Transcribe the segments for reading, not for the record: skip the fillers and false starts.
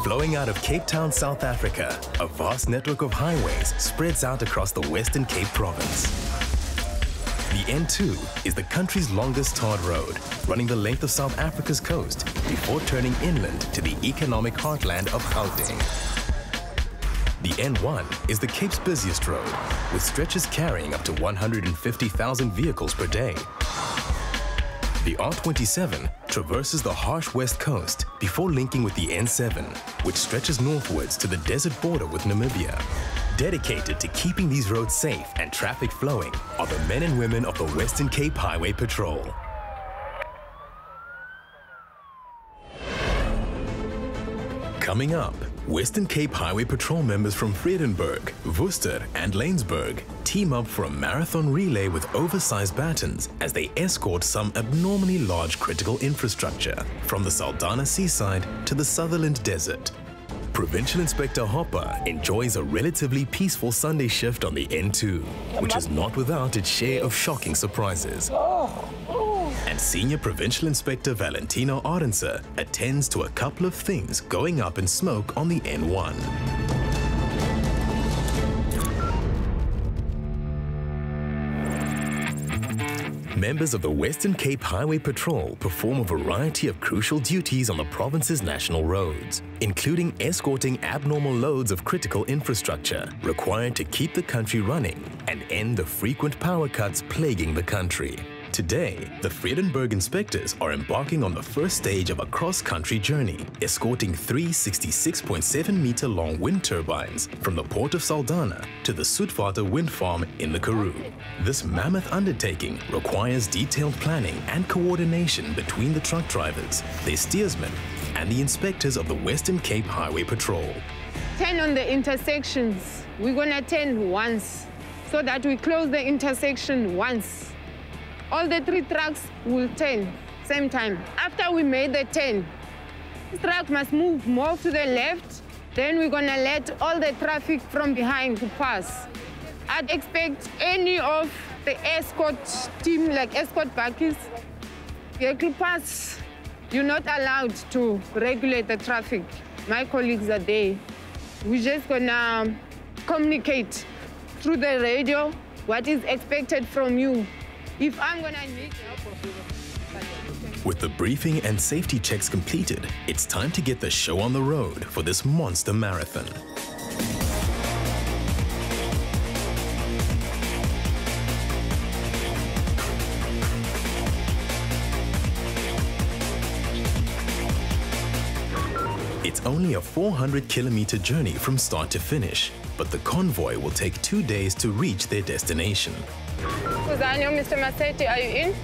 Flowing out of Cape Town, South Africa, a vast network of highways spreads out across the Western Cape Province. The N2 is the country's longest tarred road, running the length of South Africa's coast before turning inland to the economic heartland of Gauteng. The N1 is the Cape's busiest road, with stretches carrying up to 150,000 vehicles per day. The R27 traverses the harsh west coast before linking with the N7, which stretches northwards to the desert border with Namibia. Dedicated to keeping these roads safe and traffic flowing are the men and women of the Western Cape Highway Patrol. Coming up, Western Cape Highway Patrol members from Vredenburg, Worcester and Laingsburg team up for a marathon relay with oversized batons as they escort some abnormally large critical infrastructure from the Saldanha seaside to the Sutherland Desert. Provincial Inspector Hopa enjoys a relatively peaceful Sunday shift on the N2, which is not without its share of shocking surprises. And Senior Provincial Inspector Valentino Arendse attends to a couple of things going up in smoke on the N1. Members of the Western Cape Highway Patrol perform a variety of crucial duties on the province's national roads, including escorting abnormal loads of critical infrastructure required to keep the country running and end the frequent power cuts plaguing the country. Today, the Vredenburg inspectors are embarking on the first stage of a cross-country journey, escorting three 66.7-meter-long wind turbines from the port of Saldanha to the Soetwater wind farm in the Karoo. This mammoth undertaking requires detailed planning and coordination between the truck drivers, their steersmen, and the inspectors of the Western Cape Highway Patrol. 10 on the intersections. We're gonna turn once, so that we close the intersection once. All the 3 trucks will turn same time. After we made the turn, this truck must move more to the left, then we're gonna let all the traffic from behind to pass. I'd expect any of the escort team, like escort buckets, vehicle pass. You're not allowed to regulate the traffic. My colleagues are there. We're just gonna communicate through the radio what is expected from you. If I'm gonna need help. With the briefing and safety checks completed, it's time to get the show on the road for this monster marathon. It's only a 400-kilometer journey from start to finish, but the convoy will take 2 days to reach their destination. Daniel, Mr. Massetti, are you in?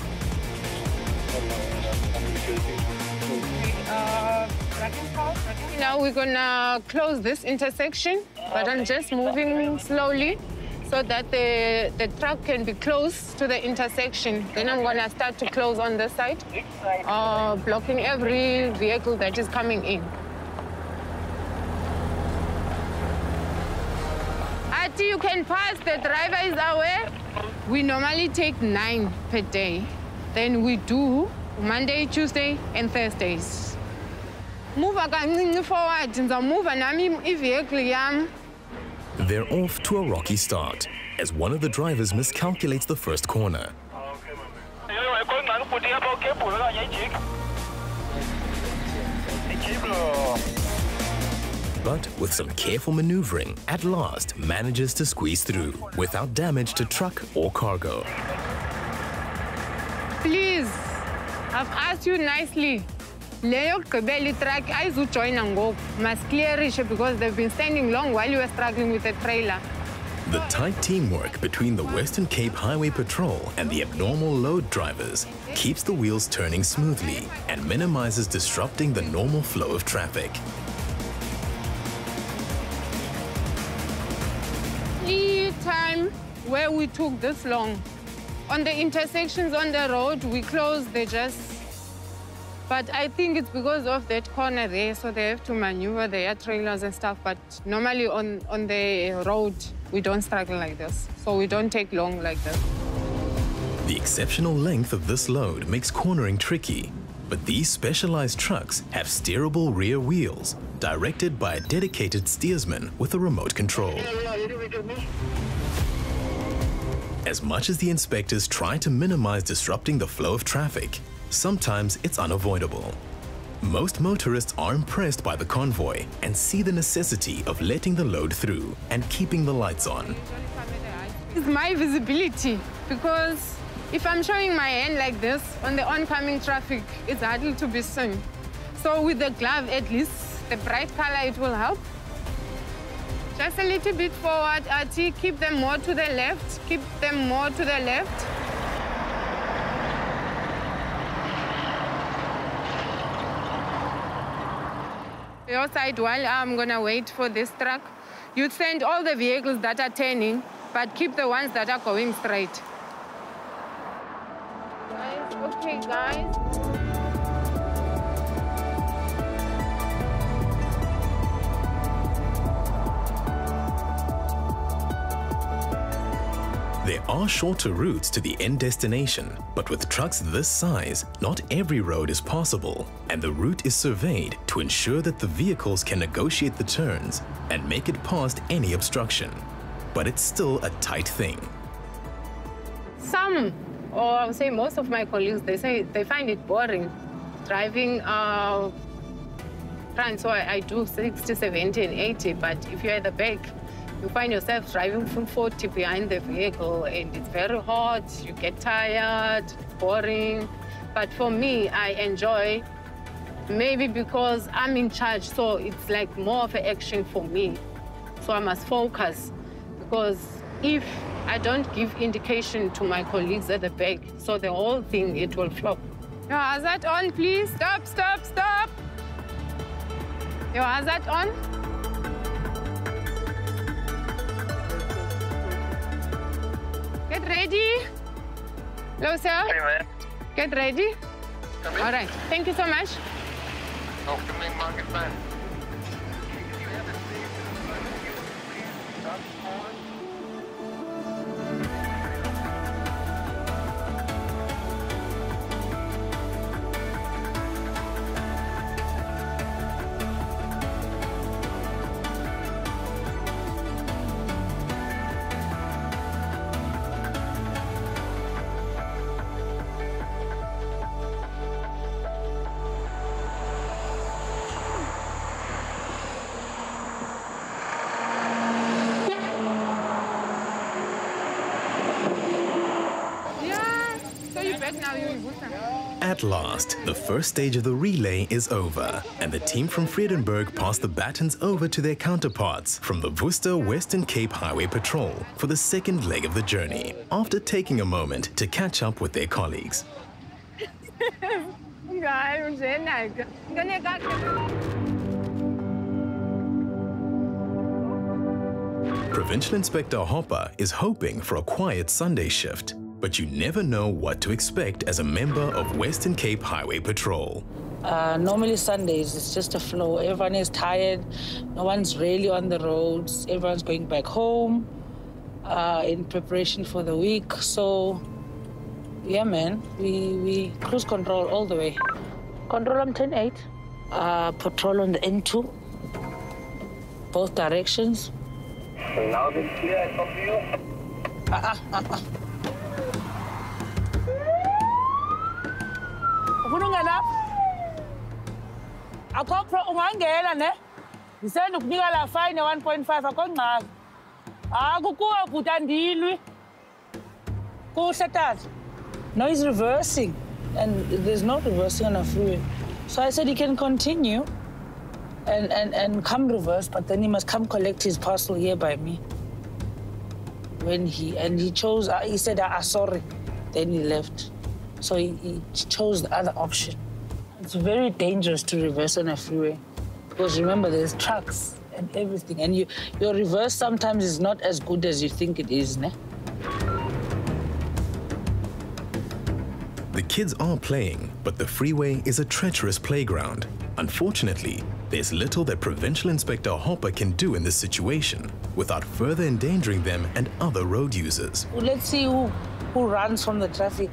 Now we're gonna close this intersection, but I'm just moving slowly so that the truck can be close to the intersection. Then I'm gonna start to close on this side, blocking every vehicle that is coming in. Ati, you can pass, the driver is aware. We normally take 9 per day. Then we do Monday, Tuesday, and Thursdays. Move forward, move vehicle. They're off to a rocky start as one of the drivers miscalculates the first corner. But with some careful maneuvering, at last manages to squeeze through without damage to truck or cargo. Please, I've asked you nicely. Leo Kebeli truck, I should join and go. Must clear it because they've been standing long while you were struggling with the trailer. The tight teamwork between the Western Cape Highway Patrol and the abnormal load drivers keeps the wheels turning smoothly and minimizes disrupting the normal flow of traffic. Time where we took this long. On the intersections on the road, we closed but I think it's because of that corner there, so they have to maneuver their trailers and stuff. But normally on the road, we don't struggle like this, so we don't take long like this. The exceptional length of this load makes cornering tricky, but these specialized trucks have steerable rear wheels, directed by a dedicated steersman with a remote control. As much as the inspectors try to minimize disrupting the flow of traffic, sometimes it's unavoidable. Most motorists are impressed by the convoy and see the necessity of letting the load through and keeping the lights on. It's my visibility, because if I'm showing my hand like this on the oncoming traffic, it's hardly to be seen. So with the glove, at least, the bright color, it will help. Just a little bit forward, Artie. Keep them more to the left. Keep them more to the left. Your side, while I'm gonna wait for this truck, you send all the vehicles that are turning, but keep the ones that are going straight. Guys, okay, guys. There are shorter routes to the end destination, but with trucks this size, not every road is possible, and the route is surveyed to ensure that the vehicles can negotiate the turns and make it past any obstruction. But it's still a tight thing. Some, or I would say most of my colleagues, they say they find it boring driving front. So I do 60, 70, and 80, but if you're at the back, you find yourself driving from 40 behind the vehicle, and it's very hot, you get tired, it's boring. But for me, I enjoy, maybe because I'm in charge, so it's like more of an action for me. So I must focus, because if I don't give indication to my colleagues at the back, so the whole thing, it will flop. Your hazard on, please. Stop, stop, stop. Your hazard on. Get ready. Hello, sir. Hey, man. Get ready. Come in. All right. Thank you so much. Algemeen market plan. At last, the first stage of the relay is over, and the team from Vredenburg pass the batons over to their counterparts from the Worcester Western Cape Highway Patrol for the second leg of the journey, after taking a moment to catch up with their colleagues. Provincial Inspector Hopa is hoping for a quiet Sunday shift, but you never know what to expect as a member of Western Cape Highway Patrol. Normally Sundays, it's just a flow. Everyone is tired. No one's really on the roads. Everyone's going back home in preparation for the week. So, yeah, man, we cruise control all the way. Control on 10-8. Patrol on the N2. Both directions. Loud and clear, I talk to you. Ungangena ne ndisenda ukunika la fine 1.5 akongqaka akukuwa kutandilwi kuhle tata. No, he's reversing and there's no reversing on a freeway, so I said he can continue and come reverse, but then he must come collect his parcel here by me. When he chose, he said sorry, then he left, so he chose the other option. It's very dangerous to reverse on a freeway because remember there's trucks and everything, and your reverse sometimes is not as good as you think it is, ne? The kids are playing, but the freeway is a treacherous playground. Unfortunately, there's little that Provincial Inspector Hopa can do in this situation without further endangering them and other road users. Let's see who runs from the traffic.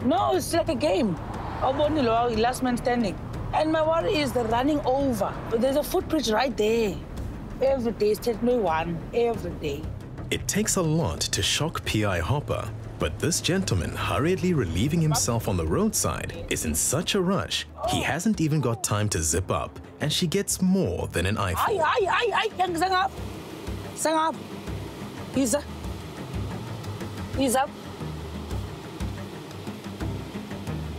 No, it's like a game. Last man standing. And my worry is the running over. There's a footbridge right there. Every day it's taking me one, every day. It takes a lot to shock PI Hopa, but this gentleman hurriedly relieving himself on the roadside is in such a rush, he hasn't even got time to zip up, and she gets more than an eyeful. Ay, sang up. Sang up. Ease up. Ease up.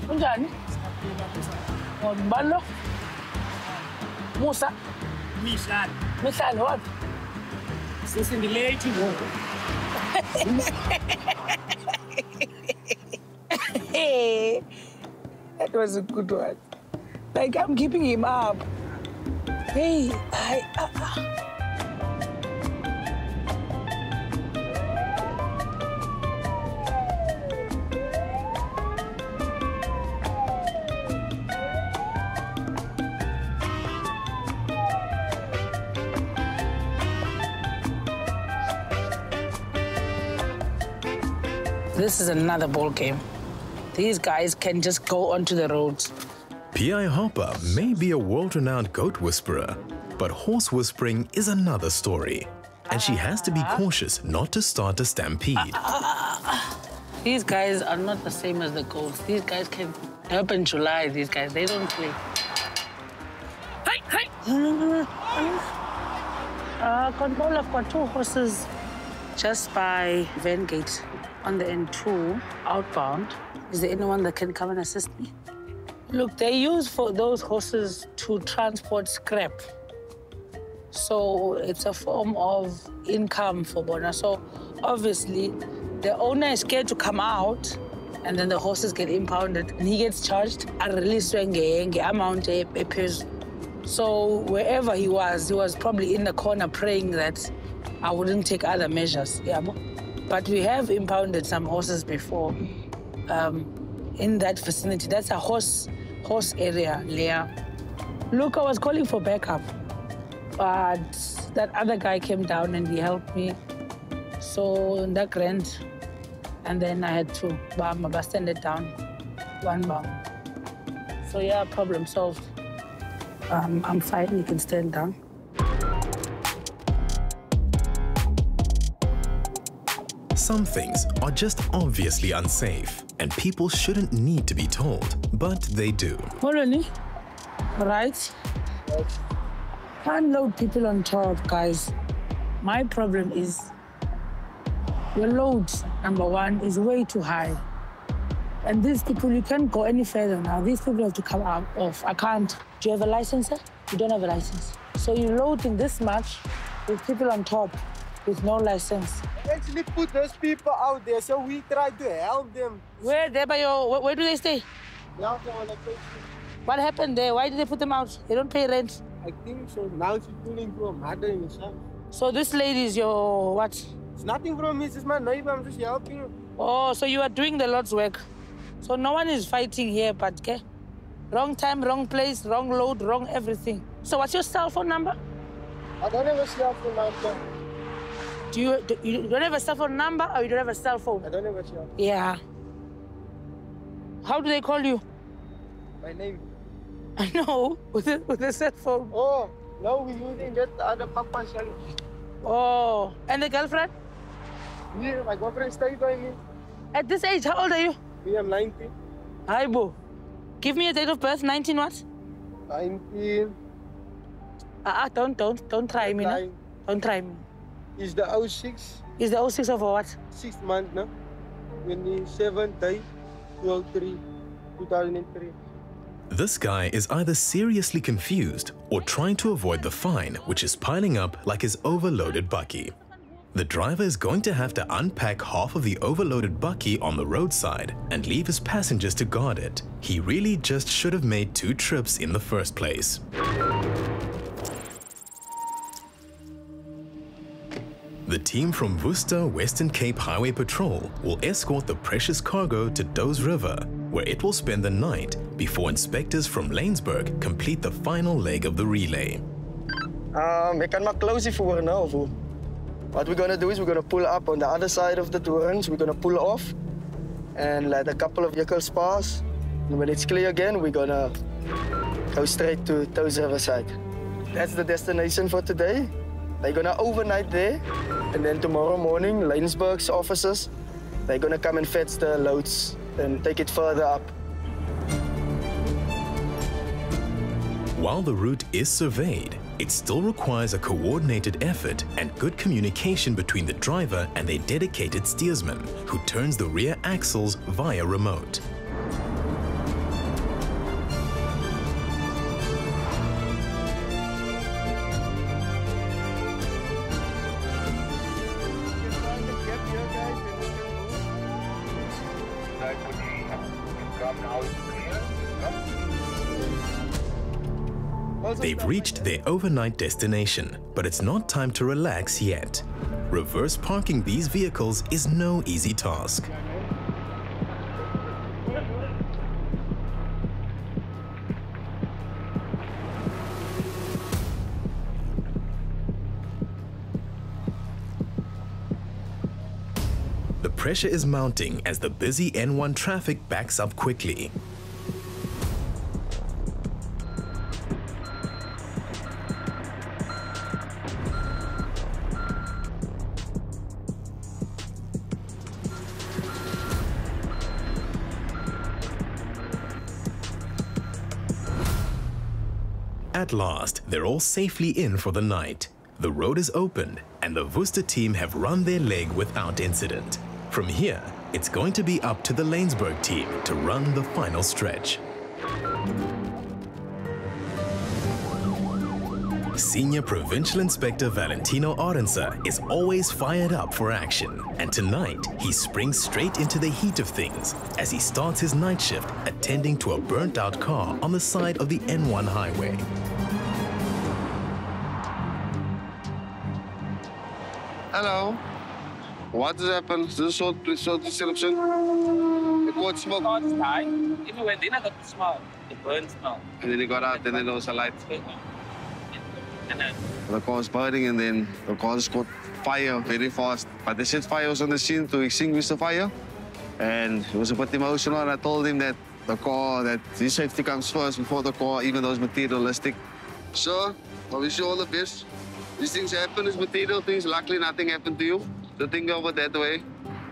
Unjani? Balo. Musa. Mihlalo what? Sesindilate ngoku. Hey, that was a good one. Like, I'm keeping him up. Hey, This is another ball game. These guys can just go onto the roads. PI Hopa may be a world-renowned goat whisperer, but horse whispering is another story. And she has to be cautious not to start a stampede. These guys are not the same as the goats. These guys can help in July, these guys. They don't play. Hi! Control, I've got 2 horses just by Van Gate on the N2 outbound. Is there anyone that can come and assist me? Look, they use for those horses to transport scrap. So it's a form of income for Bona. So obviously, the owner is scared to come out, and then the horses get impounded, and he gets charged a release amount appears. So wherever he was probably in the corner praying that I wouldn't take other measures. Yeah, but we have impounded some horses before in that vicinity. That's a horse area, Leah. Look, I was calling for backup, but that other guy came down and he helped me. So that grand, and then I had to stand it down, one bound. So yeah, problem solved. I'm fine, you can stand down. Some things are just obviously unsafe, and people shouldn't need to be told, but they do. Molweni, right? Can't load people on top, guys. My problem is your load, number 1, is way too high. And these people, you can't go any further now. These people have to come off. I can't. Do you have a license, sir? You don't have a license. So you're loading this much with people on top with no license. Actually put those people out there, so we try to help them. Where do they stay? Yeah, on the place. What happened there? Why did they put them out? They don't pay rent. I think so. Now she's pulling from mother in the son. So this lady is your what? It's nothing from me. This is my neighbor. I'm just helping her. Oh, so you are doing the Lord's work. So no one is fighting here, but okay? Wrong time, wrong place, wrong load, wrong everything. So what's your cell phone number? I don't have a cell phone number. You don't have a cell phone number, or you don't have a cell phone? I don't have a cell phone. Yeah. How do they call you? My name. I know, with a cell phone. Oh, no, we're using that other papa's cell. Oh, and the girlfriend? Yeah, my girlfriend stayed by me. At this age, how old are you? Me, I'm 19. Hi, boo. Give me a date of birth, 19 what? 19. Don't try me, no? Don't try me. Is the 06. Is the 06 of what? 6th month, no? 27th day, 12/3, 2003. This guy is either seriously confused or trying to avoid the fine, which is piling up like his overloaded bakkie. The driver is going to have to unpack half of the overloaded bakkie on the roadside and leave his passengers to guard it. He really just should have made 2 trips in the first place. The team from Worcester Western Cape Highway Patrol will escort the precious cargo to Doos River, where it will spend the night before inspectors from Laingsburg complete the final leg of the relay. Ik kan maar close voor now. What we're gonna do is we're gonna pull up on the other side of the torrents. We're gonna pull off and let a couple of vehicles pass. And when it's clear again, we're gonna go straight to Toes Riverside. That's the destination for today. They're gonna overnight there, and then tomorrow morning, Laingsburg's officers, they're gonna come and fetch the loads and take it further up. While the route is surveyed, it still requires a coordinated effort and good communication between the driver and their dedicated steersman, who turns the rear axles via remote. They've reached their overnight destination, but it's not time to relax yet. Reverse parking these vehicles is no easy task. The pressure is mounting as the busy N1 traffic backs up quickly. At last, they're all safely in for the night. The road is opened, and the Worcester team have run their leg without incident. From here, it's going to be up to the Laingsburg team to run the final stretch. Senior Provincial Inspector Valentino Arendse is always fired up for action, and tonight he springs straight into the heat of things as he starts his night shift attending to a burnt-out car on the side of the N1 highway. Hello. What has happened? Is this short disruption? The caught smoke. The car just died. Even when they got the smell, the burn smell. And then it got out, and then there was a light. And then The car was burning, and then the car just caught fire very fast. But they said fire was on the scene to extinguish the fire. And it was a bit emotional, and I told him that that his safety comes first before the car, even though it's materialistic. Sir, I wish you all the best. These things happen, it's material things. Luckily, nothing happened to you. So think of it that way.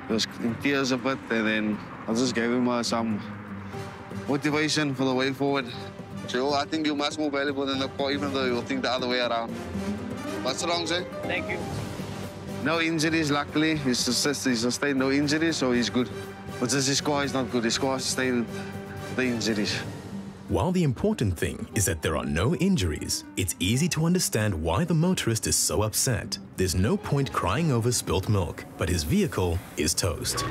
He was in tears a bit, and then I just gave him some motivation for the way forward. So I think you're much more valuable than the car, even though you'll think the other way around. What's wrong, sir? thank you. No injuries, luckily. He sustained no injuries, so he's good. But just his car is not good. His car sustained the injuries. While the important thing is that there are no injuries, it's easy to understand why the motorist is so upset. There's no point crying over spilt milk, but his vehicle is toast.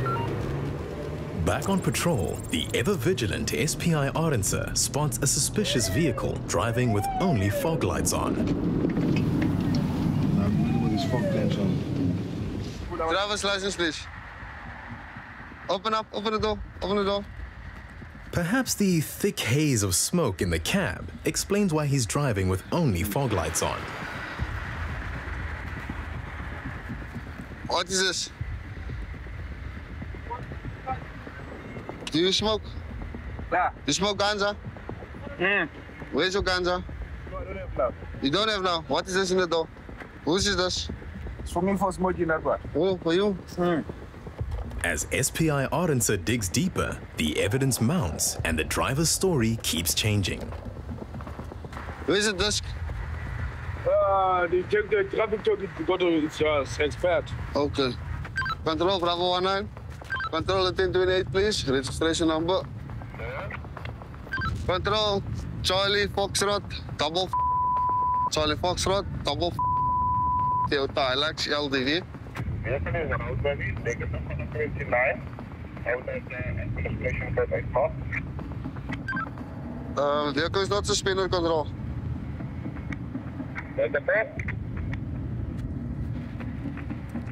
Back on patrol, the ever-vigilant SPI Arendse spots a suspicious vehicle driving with only fog lights on. With his fog lamps on. Driver's license, please. Open up, open the door, open the door. Perhaps the thick haze of smoke in the cab explains why he's driving with only fog lights on. What is this? Do you smoke? Yeah. You smoke ganja? Where's your ganja? No, I don't have now. You don't have now? What is this in the door? Whose is this? It's for me for smoking that one. Oh, for you? As SPI Arendse digs deeper, the evidence mounts and the driver's story keeps changing. Where's the disc? The traffic took it because it's expired. Okay. Control Bravo 19. Control 1028, please. Registration number. Control Charlie Foxtrot, double Charlie Foxtrot, double Toyota Hilux LDV. Vehicle is around by me, take it to 29. Out at the administration for my car. Vehicle is not suspended, control. That's the best.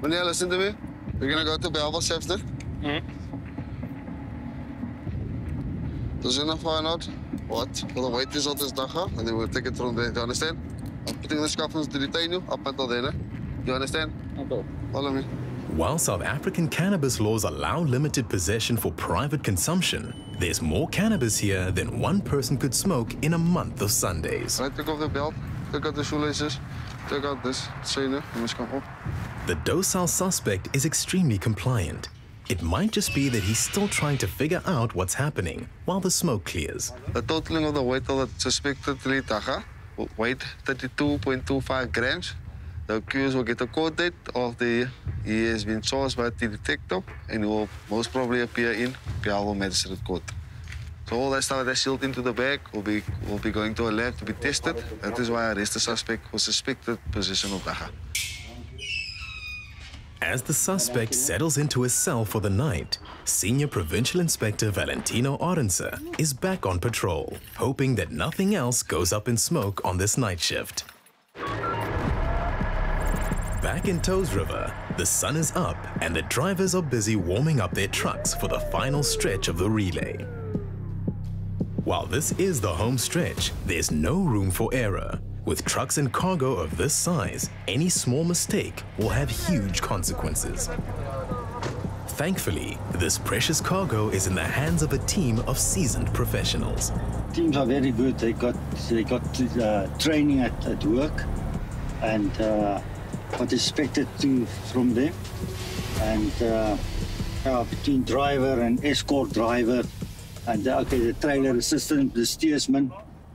Meneer, listen to me. We're gonna go to Belville Sefster. So we're gonna find out what the weight is on this Dacha, and then we'll take it from there. Do you understand? I'm putting the scuffles to detain you up until then. Do you understand? Okay. Follow me. While South African cannabis laws allow limited possession for private consumption, there's more cannabis here than one person could smoke in a month of Sundays. I took off the belt, took out the shoelaces, took out this chain, and come up. The docile suspect is extremely compliant. It might just be that he's still trying to figure out what's happening while the smoke clears. The totaling of the weight of the suspected Litaga, weight 32.25 grams. The accused will get a court date after he has been charged by the detective and will most probably appear in Piavo Magistrate Court. So all that stuff that's sealed into the bag will be going to a lab to be tested. That is why I arrest the suspect for suspected possession of daga. As the suspect settles into his cell for the night, Senior Provincial Inspector Valentino Arendse is back on patrol, hoping that nothing else goes up in smoke on this night shift. Back in Toes River, the sun is up and the drivers are busy warming up their trucks for the final stretch of the relay. While this is the home stretch, there's no room for error. With trucks and cargo of this size, any small mistake will have huge consequences. Thankfully, this precious cargo is in the hands of a team of seasoned professionals. Teams are very good. They got training at work and what is expected from them. And between driver and escort driver and the trailer assistant, the steersman,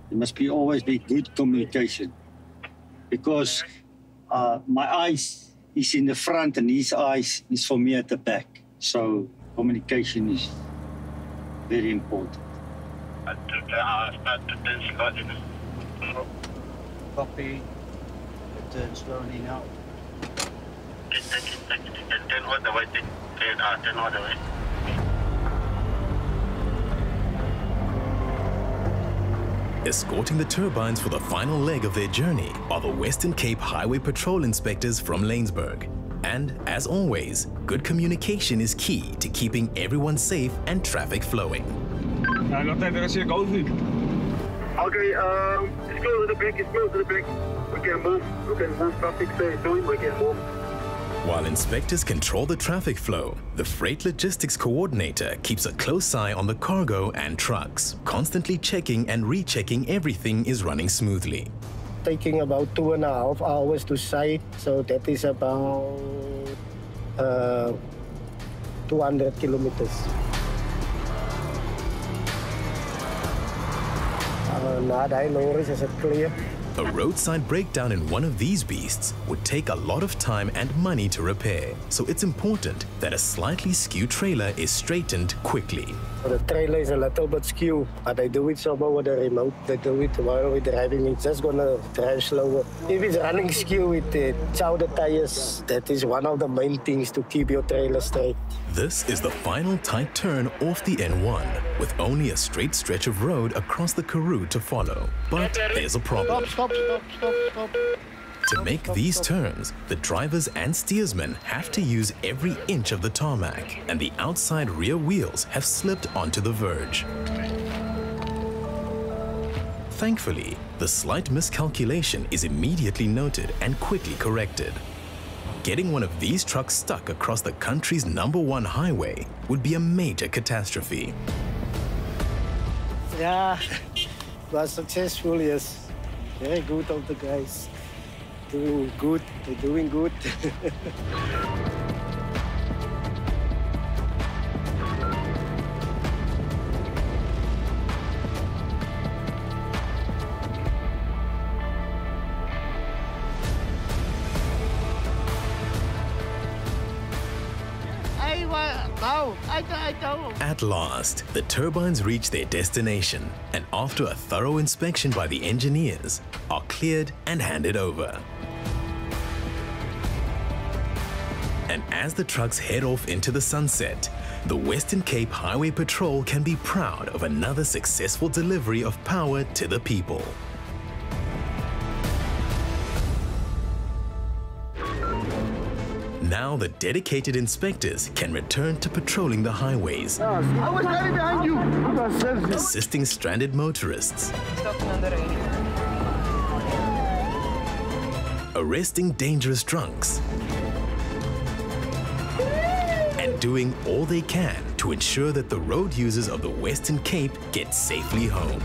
there must always be good communication, because my eyes is in the front and his eyes is for me at the back. So communication is very important. Copy. Turn slowly now. 10 all the way. 10 all the way. Escorting the turbines for the final leg of their journey are the Western Cape Highway Patrol inspectors from Laingsburg. And as always, good communication is key to keeping everyone safe and traffic flowing. Okay, it's close to the back, We can move traffic soon, we can move. While inspectors control the traffic flow, the Freight Logistics Coordinator keeps a close eye on the cargo and trucks, constantly checking and rechecking everything is running smoothly. Taking about 2.5 hours to site, so that is about 200 kilometers. Nada, no worries, is it clear? A roadside breakdown in one of these beasts would take a lot of time and money to repair, so it's important that a slightly skewed trailer is straightened quickly. The trailer is a little bit skew, but I do it somehow with the remote. They do it while we're driving. It's just gonna drive slower. If it's running skew with the chowder tires, that is one of the main things to keep your trailer straight. This is the final tight turn off the N1, with only a straight stretch of road across the Karoo to follow. But there's a problem. Stop. To make these turns, the drivers and steersmen have to use every inch of the tarmac, and the outside rear wheels have slipped onto the verge. Thankfully, the slight miscalculation is immediately noted and quickly corrected. Getting one of these trucks stuck across the country's #1 highway would be a major catastrophe. Yeah, was successful, yes. Very good of the guys. Doing good, they're doing good. At last, the turbines reach their destination, and after a thorough inspection by the engineers, are cleared and handed over. And as the trucks head off into the sunset, the Western Cape Highway Patrol can be proud of another successful delivery of power to the people. Now the dedicated inspectors can return to patrolling the highways, I was right behind you. assisting stranded motorists, arresting dangerous drunks, doing all they can to ensure that the road users of the Western Cape get safely home.